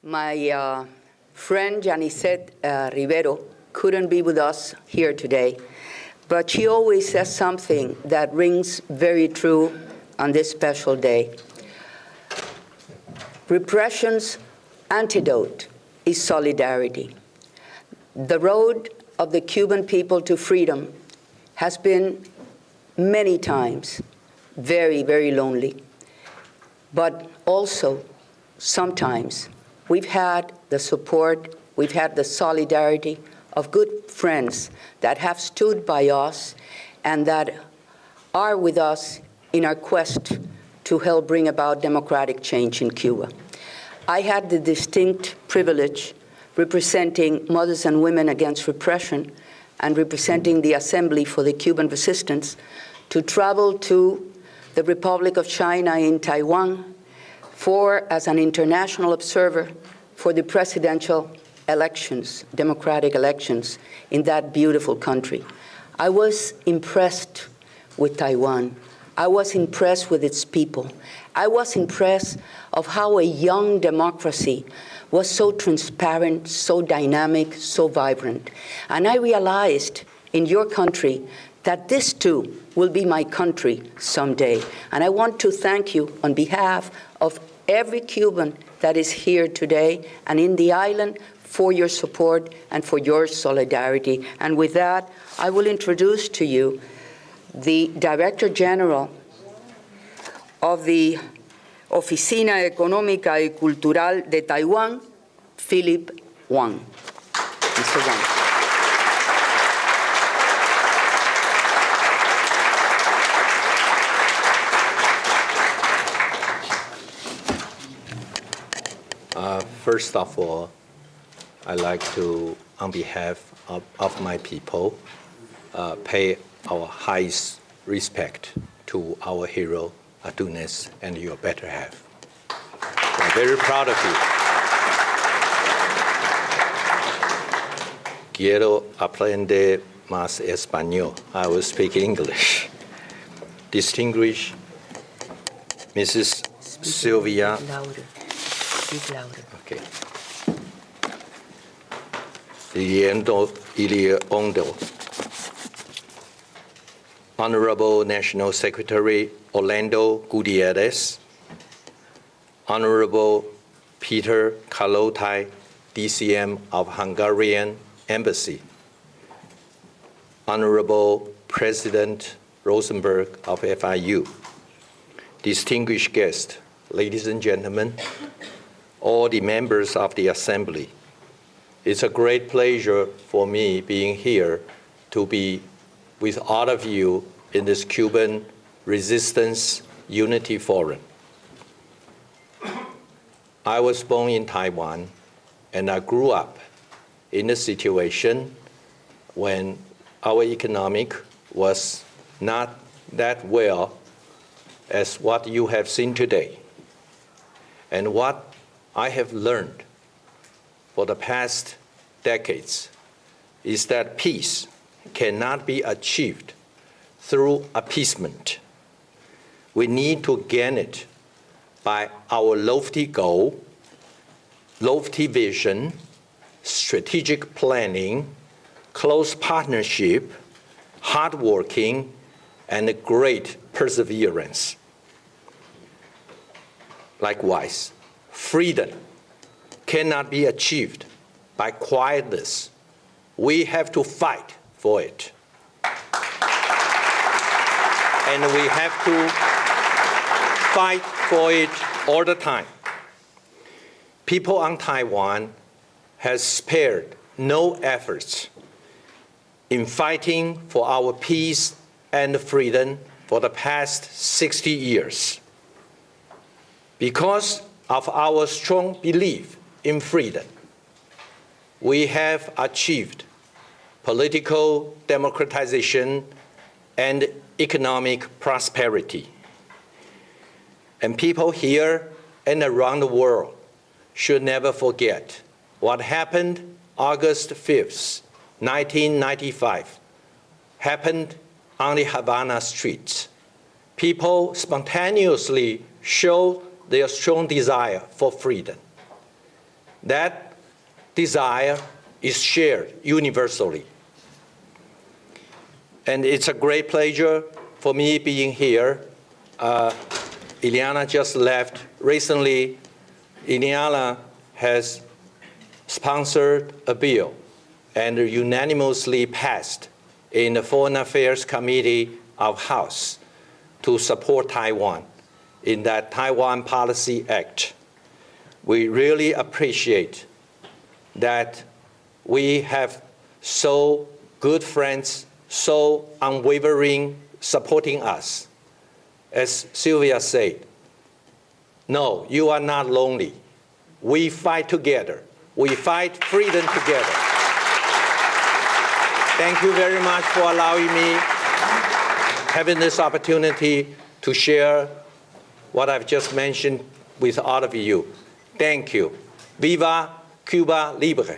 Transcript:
My friend Janicet Rivero couldn't be with us here today, but she always says something that rings very true on this special day. Repression's antidote is solidarity. The road of the Cuban people to freedom has been many times very, very lonely, but also sometimes we've had the support, we've had the solidarity of good friends that have stood by us and that are with us in our quest to help bring about democratic change in Cuba. I had the distinct privilege representing Mothers and Women Against Repression and representing the Assembly for the Cuban Resistance to travel to the Republic of China in Taiwan as an international observer for the presidential elections, democratic elections in that beautiful country. I was impressed with Taiwan. I was impressed with its people. I was impressed of how a young democracy was so transparent, so dynamic, so vibrant. And I realized in your country that this too will be my country someday. And I want to thank you on behalf of every Cuban that is here today and in the island for your support and for your solidarity. And with that, I will introduce to you the Director General of the Oficina Económica y Cultural de Taiwán, Philip Wang. Mr. Wang. First of all, I'd like to, on behalf of my people, pay our highest respect to our hero, Adonis, and your better half. I'm very proud of you. Quiero aprender más español. I will speak English. Distinguished Mrs. Sylvia. Okay. Honorable National Secretary Orlando Gutierrez, Honorable Peter Kalotai, DCM of Hungarian Embassy, Honorable President Rosenberg of FIU, distinguished guests, ladies and gentlemen, all the members of the Assembly. It's a great pleasure for me being here to be with all of you in this Cuban Resistance Unity Forum. I was born in Taiwan, and I grew up in a situation when our economic was not that well as what you have seen today. And what I have learned for the past decades is that peace cannot be achieved through appeasement. We need to gain it by our lofty goal, lofty vision, strategic planning, close partnership, hard working, and great perseverance. Likewise, freedom cannot be achieved by quietness. We have to fight for it. And we have to fight for it all the time. People on Taiwan has spared no efforts in fighting for our peace and freedom for the past 60 years. Because of our strong belief in freedom, we have achieved political democratization and economic prosperity. And people here and around the world should never forget what happened August 5th, 1995, happened on the Havana streets. People spontaneously showed their strong desire for freedom. That desire is shared universally. And it's a great pleasure for me being here. Ileana just left. Recently, Ileana has sponsored a bill and unanimously passed in the Foreign Affairs Committee of House to support Taiwan in that Taiwan Policy Act. We really appreciate that we have so good friends, so unwavering supporting us. As Sylvia said, no, you are not lonely. We fight together. We fight freedom together. Thank you very much for allowing me having this opportunity to share what I've just mentioned with all of you. Thank you. Viva Cuba Libre.